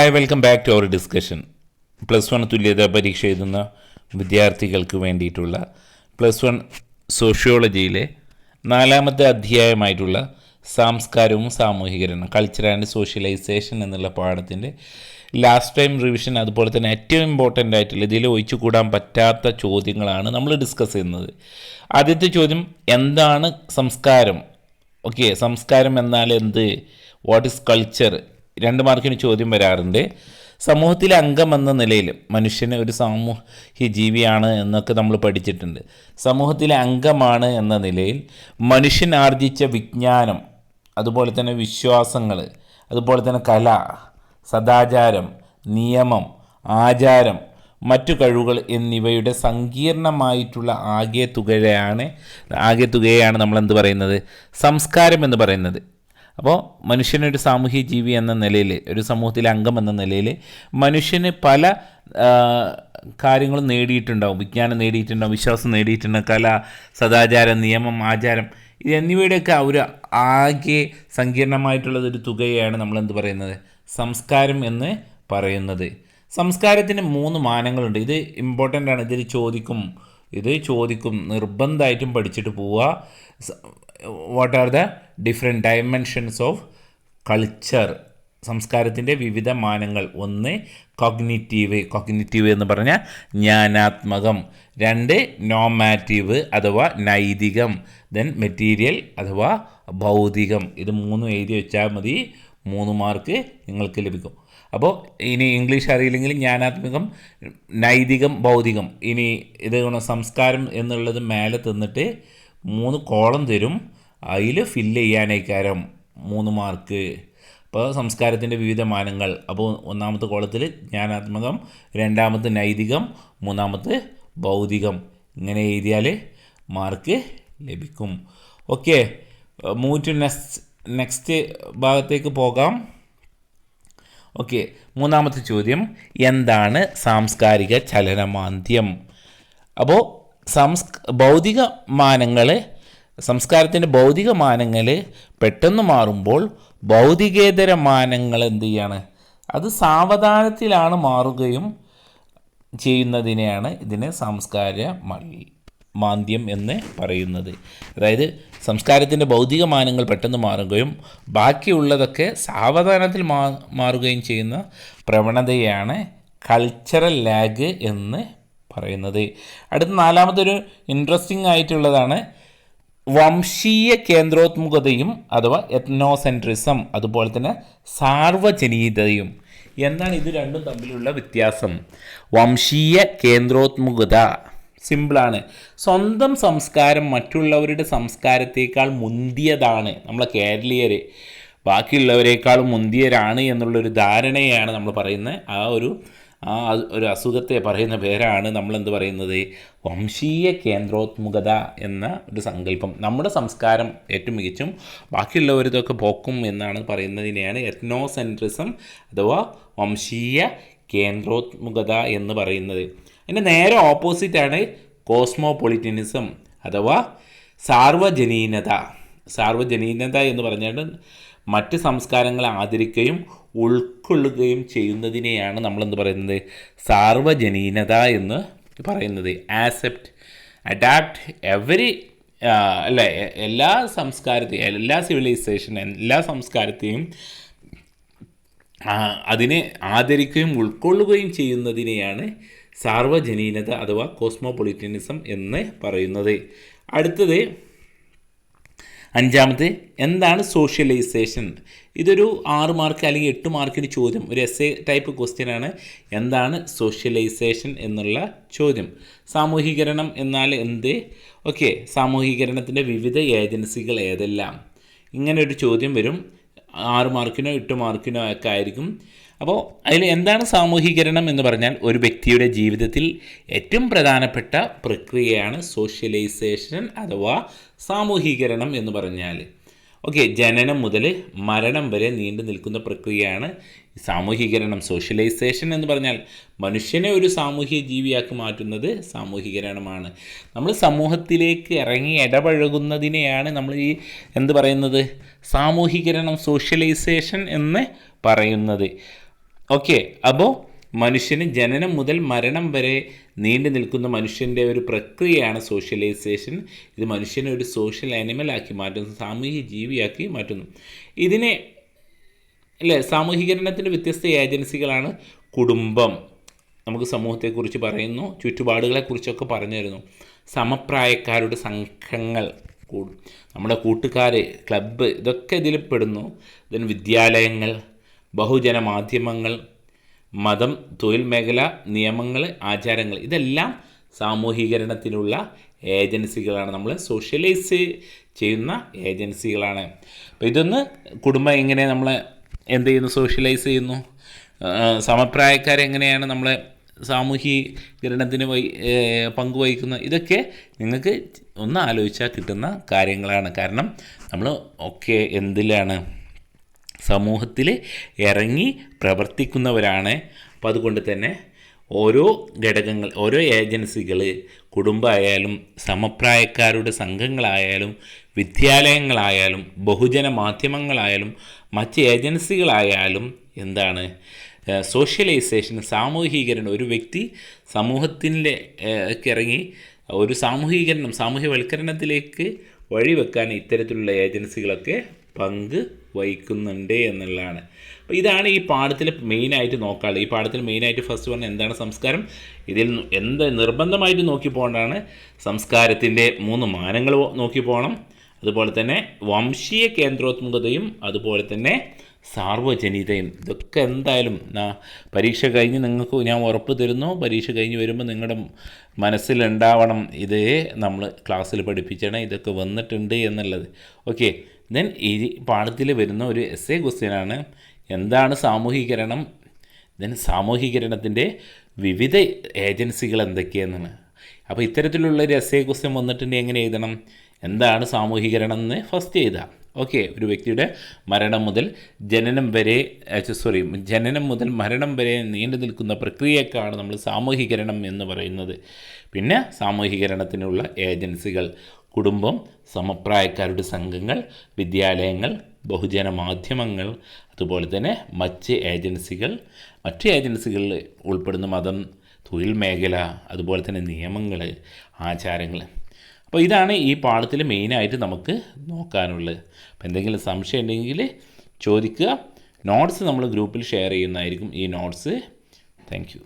Hi, welcome back to our discussion. Plus one തുല്യതാ പരീക്ഷ എഴുതുന്ന വിദ്യാർത്ഥികൾക്ക് വേണ്ടിയിട്ടുള്ള പ്ലസ് വൺ സോഷ്യോളജിയിലെ 4ാമത്തെ അധ്യായമായിട്ടുള്ള സാംസ്കാരവും സാമൂഹികരണം, കൾച്ചർ ആൻഡ് സോഷ്യലൈസേഷൻ എന്നുള്ള പാഠത്തിൻ്റെ ലാസ്റ്റ് ടൈം റിവിഷൻ, അതുപോലെ തന്നെ ഏറ്റവും ഇമ്പോർട്ടൻ്റ് ആയിട്ടുള്ള ഇതിൽ ഒഴിച്ചു കൂടാൻ പറ്റാത്ത ചോദ്യങ്ങളാണ് നമ്മൾ ഡിസ്കസ് ചെയ്യുന്നത്. ആദ്യത്തെ ചോദ്യം, എന്താണ് സംസ്കാരം? ഓക്കെ, സംസ്കാരം എന്നാൽ എന്ത്? What is culture? 2 മാർക്കിന് ചോദ്യം വരാറുണ്ട്. സമൂഹത്തിലെ അംഗം എന്ന നിലയിൽ മനുഷ്യന് ഒരു സാമൂഹ്യ ജീവിയാണ് എന്നൊക്കെ നമ്മൾ പഠിച്ചിട്ടുണ്ട്. സമൂഹത്തിലെ അംഗമാണ് എന്ന നിലയിൽ മനുഷ്യൻ ആർജിച്ച വിജ്ഞാനം, അതുപോലെ തന്നെ വിശ്വാസങ്ങൾ, അതുപോലെ തന്നെ കല, സദാചാരം, നിയമം, ആചാരം, മറ്റു കഴിവുകൾ എന്നിവയുടെ സങ്കീർണമായിട്ടുള്ള ആകെ തുകയാണ് നമ്മളെന്ത് പറയുന്നത്? സംസ്കാരം എന്ന് പറയുന്നത്. അപ്പോൾ മനുഷ്യനൊരു സാമൂഹ്യ ജീവി എന്ന നിലയിൽ, ഒരു സമൂഹത്തിലെ അംഗം എന്ന നിലയിൽ മനുഷ്യന് പല കാര്യങ്ങളും നേടിയിട്ടുണ്ടാവും. വിജ്ഞാനം നേടിയിട്ടുണ്ടാവും, വിശ്വാസം നേടിയിട്ടുണ്ടാവും, കല, സദാചാരം, നിയമം, ആചാരം എന്നിവയുടെയൊക്കെ ഒരു ആകെ സങ്കീർണമായിട്ടുള്ളതൊരു തുകയാണ് നമ്മളെന്ത് പറയുന്നത്? സംസ്കാരം എന്ന് പറയുന്നത്. സംസ്കാരത്തിന് 3 മാനങ്ങളുണ്ട്. ഇത് ഇമ്പോർട്ടൻ്റ് ആണ്. ഇത് ചോദിക്കും നിർബന്ധമായിട്ടും പഠിച്ചിട്ട് പോവുക. What are the different dimensions of culture? സംസ്കാരത്തിൻ്റെ വിവിധ മാനങ്ങൾ. 1 കോഗ്നിറ്റീവ് എന്ന് പറഞ്ഞാൽ ജ്ഞാനാത്മകം. 2 നോമാറ്റീവ് അഥവാ നൈതികം. ദെൻ മെറ്റീരിയൽ അഥവാ ഭൗതികം. ഇത് 3 എഴുതി വെച്ചാൽ മതി, 3 മാർക്ക് നിങ്ങൾക്ക് ലഭിക്കും. അപ്പോൾ ഇനി ഇംഗ്ലീഷ് അറിയില്ലെങ്കിൽ ജ്ഞാനാത്മകം, നൈതികം, ഭൗതികം. ഇനി ഇത് സംസ്കാരം എന്നുള്ളത് മേലെ തന്നിട്ട് 3 കോളം തരും, അതിൽ ഫില്ല് ചെയ്യാനേക്കാരം 3 മാർക്ക്. അപ്പോൾ സംസ്കാരത്തിൻ്റെ വിവിധ മാനങ്ങൾ. അപ്പോൾ 1ാമത്തെ കോളത്തിൽ ജ്ഞാനാത്മകം, 2ാമത്തെ നൈതികം, 3ാമത്തെ ഭൗതികം. ഇങ്ങനെ എഴുതിയാൽ മാർക്ക് ലഭിക്കും. ഓക്കെ, മൂവ് ടു നെക്സ്റ്റ് ഭാഗത്തേക്ക് പോകാം. ഓക്കെ, 3ാമത്തെ ചോദ്യം, എന്താണ് സാംസ്കാരിക ചലനമാന്ദ്യം? അപ്പോൾ ഭൗതിക മാനങ്ങൾ, സംസ്കാരത്തിൻ്റെ ഭൗതിക മാനങ്ങൾ പെട്ടെന്ന് മാറുമ്പോൾ ഭൗതികേതര മാനങ്ങൾ എന്ത് ചെയ്യാണ്? അത് സാവധാനത്തിലാണ് മാറുകയും ചെയ്യുന്നതിനെയാണ് ഇതിനെ സാംസ്കാരിക മാന്ദ്യം എന്ന് പറയുന്നത്. അതായത് സംസ്കാരത്തിൻ്റെ ഭൗതിക മാനങ്ങൾ പെട്ടെന്ന് മാറുകയും ബാക്കിയുള്ളതൊക്കെ സാവധാനത്തിൽ മാറുകയും ചെയ്യുന്ന പ്രവണതയാണ് കൾച്ചറൽ ലാഗ് എന്ന് പറയുന്നത്. അടുത്ത 4ാമതൊരു ഇൻട്രസ്റ്റിംഗ് ആയിട്ടുള്ളതാണ് വംശീയ കേന്ദ്രോത്മുഖതയും അഥവാ എത്നോസെൻട്രിസം, അതുപോലെ തന്നെ സാർവജനീയതയും. എന്താണ് ഇത് രണ്ടും തമ്മിലുള്ള വ്യത്യാസം? വംശീയ കേന്ദ്രോത്മുഖത സിമ്പിളാണ്. സ്വന്തം സംസ്കാരം മറ്റുള്ളവരുടെ സംസ്കാരത്തേക്കാൾ മുന്തിയതാണ്. നമ്മളെ കേരളീയർ ബാക്കിയുള്ളവരെക്കാളും മുന്തിയരാണ് എന്നുള്ളൊരു ധാരണയാണ് നമ്മൾ പറയുന്നത്. ആ ഒരു അസുഖത്തെ പറയുന്ന പേരാണ് നമ്മളെന്ത് പറയുന്നത്? വംശീയ കേന്ദ്രോത്മുഖത എന്ന ഒരു സങ്കല്പം. നമ്മുടെ സംസ്കാരം ഏറ്റവും മികച്ചും ബാക്കിയുള്ളവരിതൊക്കെ പോക്കും എന്നാണ് പറയുന്നതിനെയാണ് എത്നോസെൻട്രിസം അഥവാ വംശീയ കേന്ദ്രോത്മുഖത എന്ന് പറയുന്നത്. അതിൻ്റെ നേരെ ഓപ്പോസിറ്റാണ് കോസ്മോപൊളിറ്റനിസം അഥവാ സാർവജനീനത. സാർവജനീനത എന്ന് പറഞ്ഞാൽ മറ്റ് സംസ്കാരങ്ങളെ ആദരിക്കുകയും ഉൾക്കൊള്ളുകയും ചെയ്യുന്നതിനെയാണ് നമ്മളെന്ത് പറയുന്നത്? സാർവജനീനത എന്ന് പറയുന്നത്. ആക്സെപ്റ്റ്, അഡാപ്റ്റ് എവരി എല്ലാ സംസ്കാരത്തെയും, എല്ലാ സിവിലൈസേഷൻ, എല്ലാ സംസ്കാരത്തെയും അതിനെ ആദരിക്കുകയും ഉൾക്കൊള്ളുകയും ചെയ്യുന്നതിനെയാണ് സാർവജനീനത അഥവാ കോസ്മോപൊളിറ്റനിസം എന്ന് പറയുന്നത്. അടുത്തത് 5ാമത്, എന്താണ് സോഷ്യലൈസേഷൻ? ഇതൊരു 6 മാർക്ക് അല്ലെങ്കിൽ 8 മാർക്കിന് ചോദ്യം, ഒരു എസ്സേ ടൈപ്പ് ക്വസ്റ്റ്യനാണ്. എന്താണ് സോഷ്യലൈസേഷൻ എന്നുള്ള ചോദ്യം. സാമൂഹീകരണം എന്നാൽ എന്ത്? ഓക്കെ, സാമൂഹീകരണത്തിൻ്റെ വിവിധ ഏജൻസികൾ ഏതെല്ലാം? ഇങ്ങനെ ഒരു ചോദ്യം വരും. 6 മാർക്കിനോ 8 മാർക്കിനോ ഒക്കെ ആയിരിക്കും. അപ്പോൾ അതിൽ എന്താണ് സാമൂഹീകരണം എന്ന് പറഞ്ഞാൽ ഒരു വ്യക്തിയുടെ ജീവിതത്തിൽ ഏറ്റവും പ്രധാനപ്പെട്ട പ്രക്രിയയാണ് സോഷ്യലൈസേഷൻ അഥവാ സാമൂഹീകരണം എന്ന് പറഞ്ഞാൽ. ഓക്കെ, ജനനം മുതൽ മരണം വരെ നീണ്ടു നിൽക്കുന്ന പ്രക്രിയയാണ് സാമൂഹീകരണം. സോഷ്യലൈസേഷൻ എന്ന് പറഞ്ഞാൽ മനുഷ്യനെ ഒരു സാമൂഹ്യ ജീവിയാക്കി മാറ്റുന്നത് സാമൂഹീകരണമാണ്. നമ്മൾ സമൂഹത്തിലേക്ക് ഇറങ്ങി ഇടപഴകുന്നതിനെയാണ് നമ്മൾ ഈ എന്ത് പറയുന്നത്? സാമൂഹീകരണം, സോഷ്യലൈസേഷൻ എന്ന് പറയുന്നത്. ഓക്കെ, അപ്പോൾ മനുഷ്യന് ജനനം മുതൽ മരണം വരെ നീണ്ടു നിൽക്കുന്ന മനുഷ്യൻ്റെ ഒരു പ്രക്രിയയാണ് സോഷ്യലൈസേഷൻ. ഇത് മനുഷ്യനെ ഒരു സോഷ്യൽ ആനിമലാക്കി മാറ്റുന്നു, സാമൂഹിക ജീവിയാക്കി മാറ്റുന്നു. ഇതിനെ സാമൂഹികരണത്തിൻ്റെ വ്യത്യസ്ത ഏജൻസികളാണ്. കുടുംബം നമുക്ക് സമൂഹത്തെക്കുറിച്ച് പറയുന്നു, ചുറ്റുപാടുകളെക്കുറിച്ചൊക്കെ പറഞ്ഞു തരുന്നു. സമപ്രായക്കാരുടെ സംഘങ്ങൾ, നമ്മുടെ കൂട്ടുകാർ, ക്ലബ്ബ്, ഇതൊക്കെ ഇതിൽ പെടുന്നു. ഇതിന് വിദ്യാലയങ്ങൾ, ബഹുജന മാധ്യമങ്ങൾ, മതം, തൊഴിൽ മേഖല, നിയമങ്ങൾ, ആചാരങ്ങൾ, ഇതെല്ലാം സാമൂഹികരണത്തിനുള്ള ഏജൻസികളാണ്, നമ്മൾ സോഷ്യലൈസ് ചെയ്യുന്ന ഏജൻസികളാണ്. അപ്പോൾ ഇതൊന്ന് കുടുംബം എങ്ങനെ നമ്മളെ എന്ത് ചെയ്യുന്നു, സോഷ്യലൈസ് ചെയ്യുന്നു, സമപ്രായക്കാരെങ്ങനെയാണ് നമ്മളെ സാമൂഹികരണത്തിന് പങ്കുവഹിക്കുന്നത്, ഇതൊക്കെ നിങ്ങൾക്ക് ഒന്ന് ആലോചിച്ചാൽ കിട്ടുന്ന കാര്യങ്ങളാണ്. കാരണം നമ്മൾ ഒക്കെ എന്തിലാണ്, സമൂഹത്തിൽ ഇറങ്ങി പ്രവർത്തിക്കുന്നവരാണ്. അപ്പോൾ അതുകൊണ്ട് തന്നെ ഓരോ ഘടകങ്ങൾ, ഓരോ ഏജൻസികൾ, കുടുംബമായാലും സമപ്രായക്കാരുടെ സംഘങ്ങളായാലും വിദ്യാലയങ്ങളായാലും ബഹുജന മാധ്യമങ്ങളായാലും മറ്റ് ഏജൻസികളായാലും എന്താണ്, സോഷ്യലൈസേഷൻ, സാമൂഹികരണം, ഒരു വ്യക്തി സമൂഹത്തിൻ്റെ ഇറങ്ങി ഒരു സാമൂഹ്യവൽക്കരണത്തിലേക്ക് വഴിവെക്കാൻ ഇത്തരത്തിലുള്ള ഏജൻസികളൊക്കെ പങ്ക് വഹിക്കുന്നുണ്ട് എന്നുള്ളതാണ്. അപ്പോൾ ഇതാണ് ഈ പാഠത്തിൽ മെയിനായിട്ട് നോക്കാനുള്ളത്. ഈ പാഠത്തിൽ മെയിനായിട്ട് ഫസ്റ്റ് പറഞ്ഞാൽ എന്താണ് സംസ്കാരം, ഇതിൽ നിർബന്ധമായിട്ട് നോക്കി പോകേണ്ടതാണ് സംസ്കാരത്തിൻ്റെ 3 മാനങ്ങൾ നോക്കി പോകണം. അതുപോലെ തന്നെ വംശീയ കേന്ദ്രോത്മുഖതയും അതുപോലെ തന്നെ സാർവജനികതയും. ഇതൊക്കെ എന്തായാലും പരീക്ഷ കഴിഞ്ഞ് നിങ്ങൾക്ക് ഞാൻ ഉറപ്പ് തരുന്നു, പരീക്ഷ കഴിഞ്ഞ് വരുമ്പോൾ നിങ്ങളുടെ മനസ്സിലുണ്ടാവണം ഇത് നമ്മൾ ക്ലാസ്സിൽ പഠിപ്പിച്ചാണ്, ഇതൊക്കെ വന്നിട്ടുണ്ട് എന്നുള്ളത്. ഓക്കെ, ദെൻ ഈ പാഠത്തിൽ വരുന്ന ഒരു എസ്സേ ക്വസ്റ്റ്യനാണ് എന്താണ് സാമൂഹികരണം, ദെൻ സാമൂഹികരണത്തിൻ്റെ വിവിധ ഏജൻസികൾ എന്തൊക്കെയെന്നാണ്. അപ്പോൾ ഇത്തരത്തിലുള്ളൊരു എസ്സേ ക്വസ്റ്റ്യൻ വന്നിട്ടുണ്ടെങ്കിൽ എങ്ങനെ എഴുതണം, എന്താണ് സാമൂഹികരണം എന്ന് ഫസ്റ്റ് എഴുതാം. ഓക്കെ, ഒരു വ്യക്തിയുടെ ജനനം മുതൽ മരണം വരെ നീണ്ടു നിൽക്കുന്ന പ്രക്രിയക്കാണ് നമ്മൾ സാമൂഹികരണം എന്ന് പറയുന്നത്. പിന്നെ സാമൂഹികരണത്തിനുള്ള ഏജൻസികൾ, കുടുംബം, സമപ്രായക്കാരുടെ സംഘങ്ങൾ, വിദ്യാലയങ്ങൾ, ബഹുജന മാധ്യമങ്ങൾ, അതുപോലെ തന്നെ മറ്റ് ഏജൻസികളിൽ ഉൾപ്പെടുന്ന മതം, തൊഴിൽ മേഖല, അതുപോലെ തന്നെ നിയമങ്ങൾ, ആചാരങ്ങൾ. അപ്പോൾ ഇതാണ് ഈ പാഠത്തിൽ മെയിനായിട്ട് നമുക്ക് നോക്കാനുള്ളത്. അപ്പോൾ എന്തെങ്കിലും സംശയം ഉണ്ടെങ്കിൽ ചോദിക്കുക. നോട്ട്സ് നമ്മൾ ഗ്രൂപ്പിൽ ഷെയർ ചെയ്യുന്നതായിരിക്കും ഈ നോട്ട്സ്. Thank you.